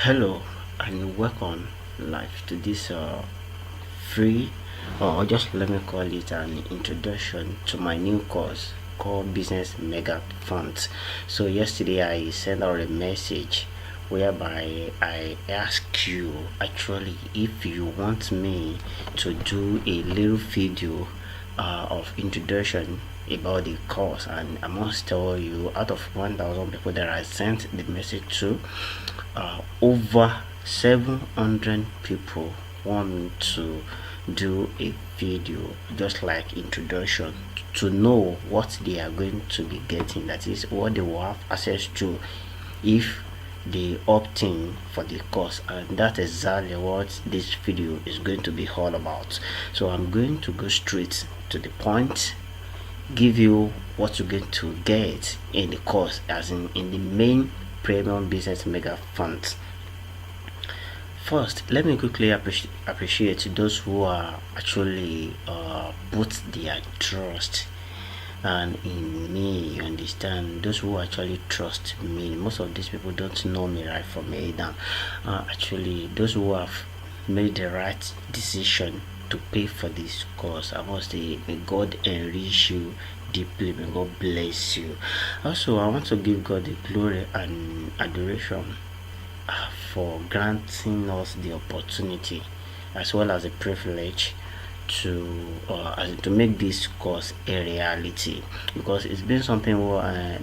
Hello and welcome live to this free, or just let me call it an introduction to my new course called Business Mega Funds. So yesterday I sent out a message whereby I ask you actually if you want me to do a little video of introduction about the course, and I must tell you, out of 1,000 people that I sent the message to, over 700 people want me to do a video just like introduction to know what they are going to be getting, that is what they will have access to if they opt in for the course. And that's exactly what this video is going to be all about. So I'm going to go straight to the point, give you what you're going to get in the course, as in the main premium business mega funds. First, let me quickly appreciate those who are actually put their trust and in me. You understand, those who actually trust me. Most of these people don't know me right from Adam. Actually, those who have made the right decision to pay for this course, I must say, may God enrich you deeply, may God bless you. Also, I want to give God the glory and adoration for granting us the opportunity as well as the privilege to make this course a reality, because it's been something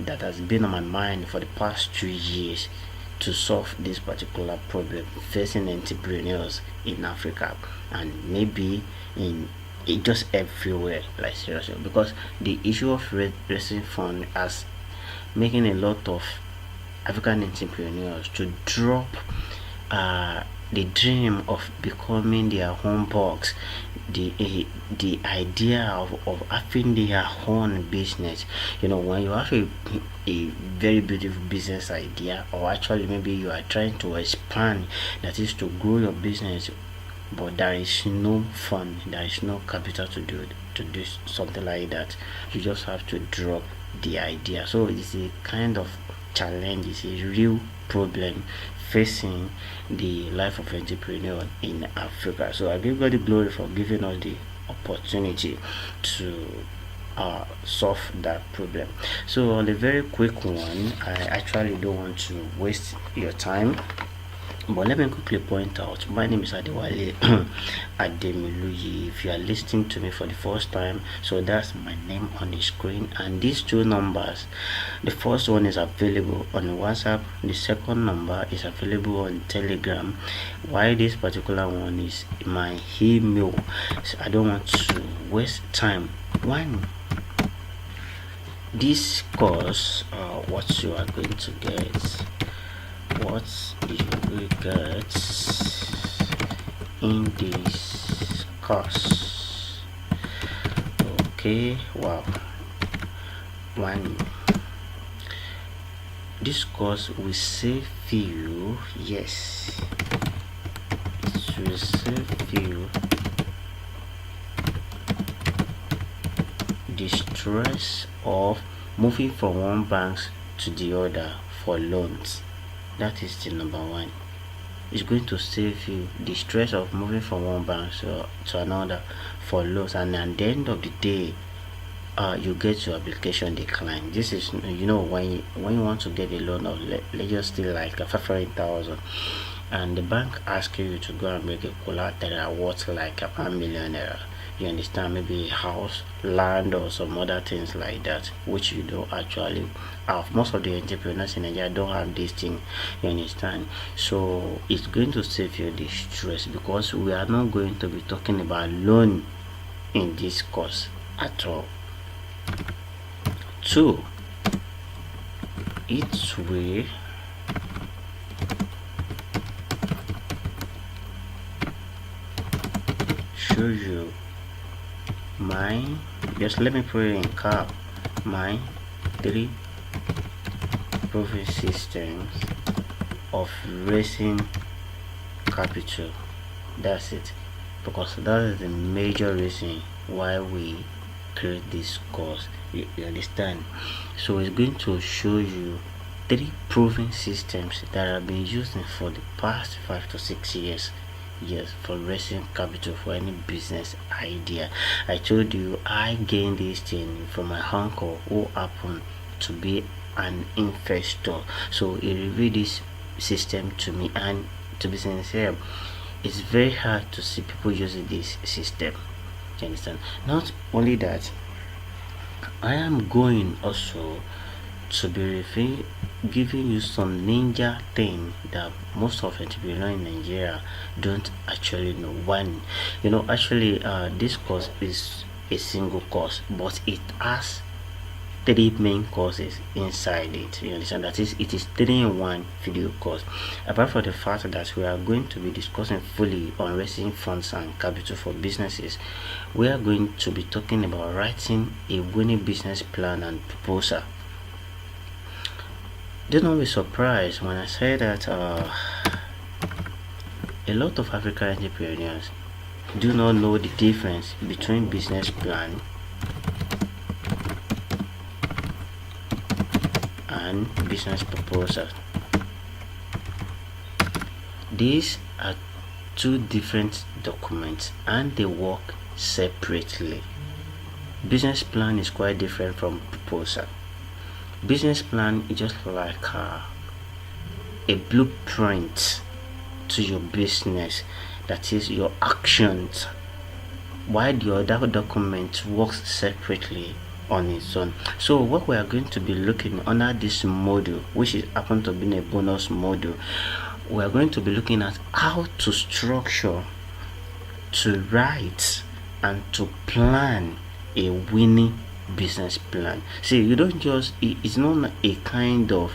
that has been on my mind for the past 2 years to solve this particular problem facing entrepreneurs in Africa, and maybe in it just everywhere, like seriously, because the issue of raising fund has making a lot of African entrepreneurs to drop the dream of becoming their own boss, the idea of having their own business. You know, when you have a very beautiful business idea, or actually maybe you are trying to expand, that is to grow your business, but there is no fund, there is no capital to do something like that, you just have to drop the idea. So it's a kind of challenge, it's a real problem facing the life of entrepreneur in Africa. So I give God the glory for giving us the opportunity to solve that problem. So on a very quick one, I actually don't want to waste your time, but let me quickly point out, my name is Adewale Ademiluyi. If you are listening to me for the first time, so that's my name on the screen, and these two numbers, the first one is available on WhatsApp, the second number is available on Telegram, while this particular one is my email. So I don't want to waste time. One, this course, what you are going to get, what you will get in this course. Okay, wow. One, this course will save you, yes, it will save you the stress of moving from one bank to the other for loans. That is the number one. It's going to save you the stress of moving from one bank to another for loans, and at the end of the day, you get your application declined. This is, you know, when you want to get a loan of let's just say like 500,000, and the bank asks you to go and make a collateral worth like £1 million. You understand, maybe a house, land, or some other things like that, which you don't actually have. Most of the entrepreneurs in Nigeria don't have this thing, you understand. So it's going to save you the stress, because we are not going to be talking about loan in this course at all. Two, it will show you just let me put it in cap, my 3 proven systems of raising capital. That's it, because that is the major reason why we create this course, you understand. So it's going to show you three proven systems that have been used for the past 5 to 6 years. Yes, for raising capital for any business idea. I told you I gained this thing from my uncle who happened to be an investor. So he revealed this system to me, and to be sincere, it's very hard to see people using this system. You understand? Not only that, I am going also to be giving you some ninja thing that most of entrepreneurs in Nigeria don't actually know. One, actually, this course is a single course, but it has three main courses inside it. You understand? That is, it is 3-in-1 video course. Apart from the fact that we are going to be discussing fully on raising funds and capital for businesses, we are going to be talking about writing a winning business plan and proposal. Do not be surprised when I say that a lot of African entrepreneurs do not know the difference between business plan and business proposal. These are two different documents and they work separately. Business plan is quite different from proposal. Business plan is just like a blueprint to your business, that is your actions, while the other document works separately on its own. So what we are going to be looking under this module, which is happen to be a bonus module, we are going to be looking at how to structure, to write, and to plan a winning business plan. See, you don't just, it's not a kind of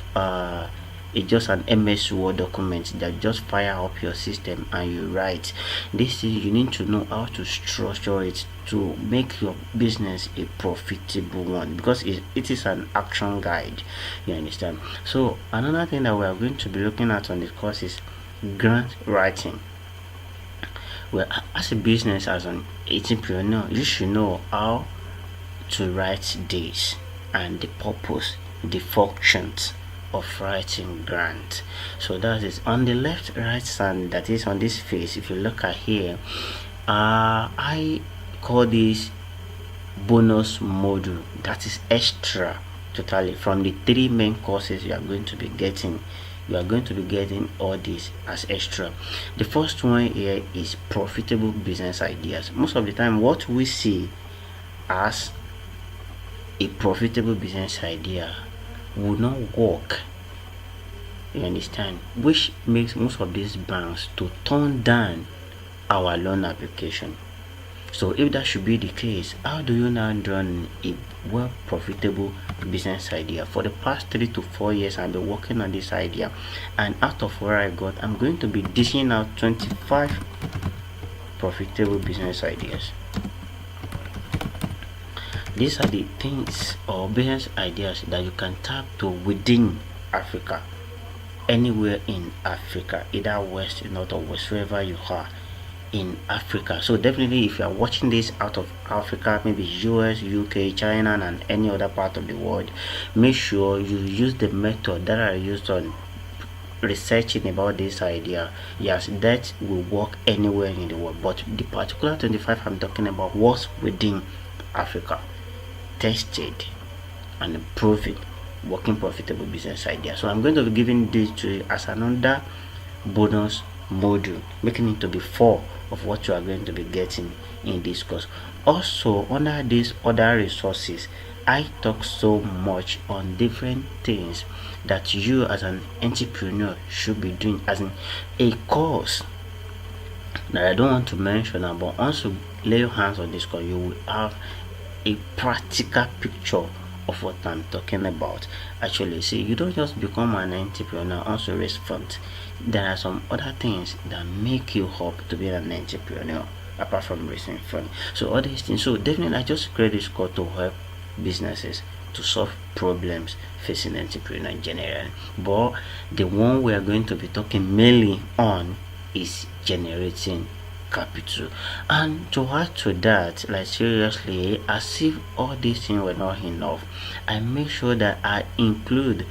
it's just an MS Word document that just fire up your system and you write. This is, you need to know how to structure it to make your business a profitable one, because it is an action guide. You understand? So another thing that we are going to be looking at on this course is grant writing. Well, as a business, as an entrepreneur, you should know how to write this and the purpose, the functions of writing grant. So that is on the left right side, that is on this face. If you look at here, I call this bonus module, that is extra totally from the three main courses you are going to be getting. You are going to be getting all this as extra. The first one here is profitable business ideas. Most of the time what we see as a profitable business idea will not work. You understand? Which makes most of these banks to turn down our loan application. So if that should be the case, how do you now run a well profitable business idea? For the past 3 to 4 years I've been working on this idea, and out of where I got, I'm going to be dishing out 25 profitable business ideas. These are the things or business ideas that you can tap to within Africa, anywhere in Africa, either west, north, or west, wherever you are in Africa. So definitely, if you are watching this out of Africa, maybe US, UK, China, and any other part of the world, make sure you use the method that I used on researching about this idea. Yes, that will work anywhere in the world, but the particular 25 I'm talking about works within Africa, tested and proven working profitable business idea. So I'm going to be giving this to you as another bonus module, making it to be 4 of what you are going to be getting in this course. Also, under these other resources, I talk so much on different things that you as an entrepreneur should be doing, as in a course that I don't want to mention, but once you lay your hands on this course, you will have a practical picture of what I'm talking about. Actually, see, you don't just become an entrepreneur also raise funds. There are some other things that make you hope to be an entrepreneur apart from raising funds. So all these things, so definitely I just create this course to help businesses to solve problems facing entrepreneur in general, but the one we are going to be talking mainly on is generating capital. And to add to that, like seriously, as if all these things were not enough, I make sure that I include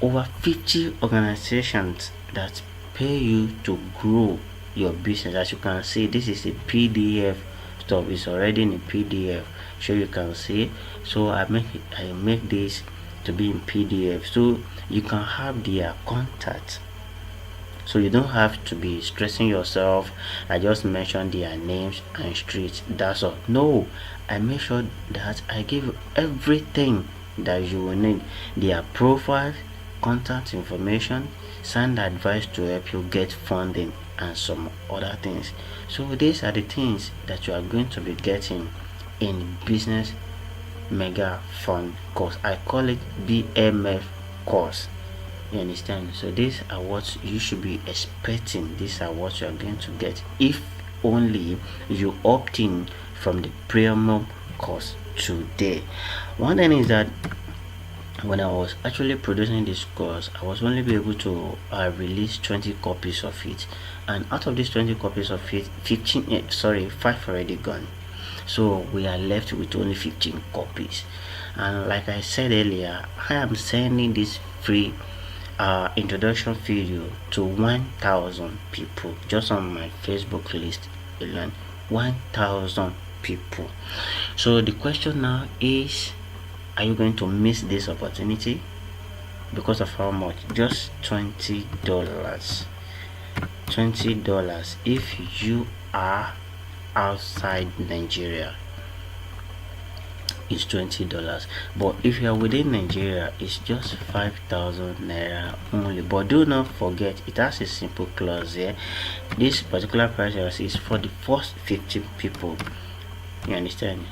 over 50 organizations that pay you to grow your business. As you can see, this is a PDF stuff. It's already in a PDF, so you can see. So I make this to be in PDF, so you can have their contact, so you don't have to be stressing yourself. I just mentioned their names and streets, that's all. No, I make sure that I give you everything that you will need: their profile, contact information, sound advice to help you get funding, and some other things. So these are the things that you are going to be getting in business mega fund course. I call it BMF course. You understand? So these are what you should be expecting. These are what you are going to get if only you opt in from the premium course today. One thing is that when I was actually producing this course, I was only be able to release 20 copies of it, and out of these 20 copies of it, 5 already gone. So we are left with only 15 copies. And like I said earlier, I am sending this free introduction video to 1,000 people just on my Facebook list alone. 1,000 people. So the question now is, are you going to miss this opportunity? Because of how much? Just $20. $20 if you are outside Nigeria. Is $20, but if you are within Nigeria, it's just 5,000 naira only. But do not forget, it has a simple clause here. This particular price is for the first 15 people. You understand?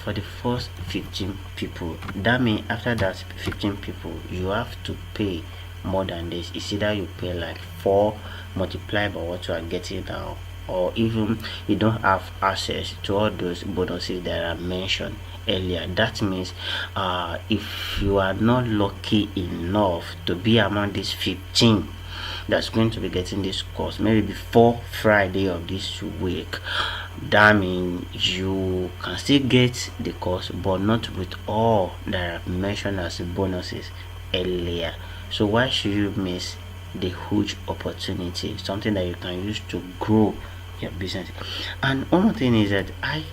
For the first 15 people. That means after that 15 people, you have to pay more than this. It's either you pay like 4 multiplied by what you are getting now, or even you don't have access to all those bonuses that are mentioned earlier. That means if you are not lucky enough to be among these 15 that's going to be getting this course, maybe before Friday of this week, that means you can still get the course, but not with all that are mentioned as bonuses earlier. So why should you miss the huge opportunity, something that you can use to grow your business? And one more thing is that I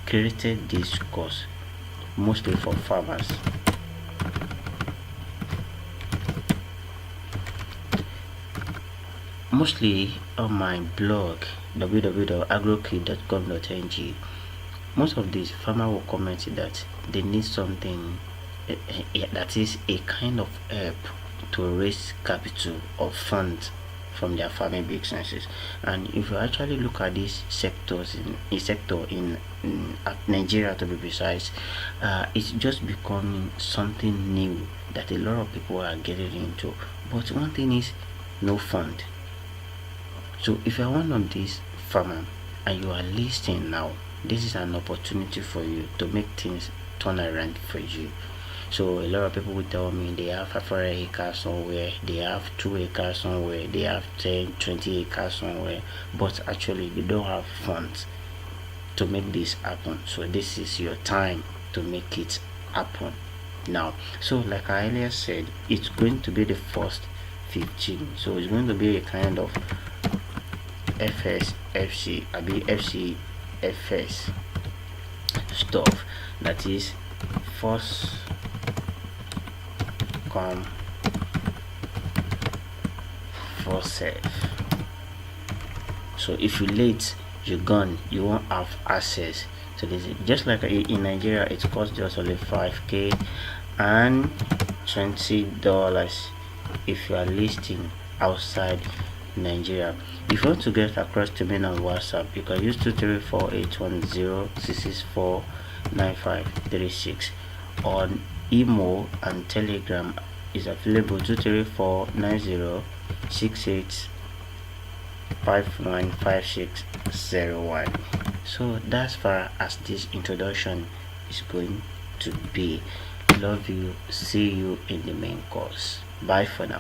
created this course mostly for farmers. Mostly on my blog www.agrokid.com.ng, most of these farmers will comment that they need something that is a kind of help to raise capital or funds from their farming businesses. And if you actually look at these sectors in Nigeria, to be precise, it's just becoming something new that a lot of people are getting into. But one thing is, no fund. So if you're one of these farmers and you are listening now, this is an opportunity for you to make things turn around for you. So a lot of people will tell me they have 500 acres somewhere, they have 2 acres somewhere, they have 10, 20 acres somewhere, but actually they don't have funds to make this happen. So this is your time to make it happen now. So like I earlier said, it's going to be the first 15. So it's going to be a kind of FCFS stuff, that is first come first serve. So if you late, you're gone, you won't have access to this. Just like in Nigeria, it costs just only 5k and $20 if you are listing outside Nigeria. If you want to get across to me on WhatsApp, you can use 234-810-664-9536. On emo and Telegram is available 234-90-68-515601. So that's far as this introduction is going to be. Love you. See you in the main course. Bye for now.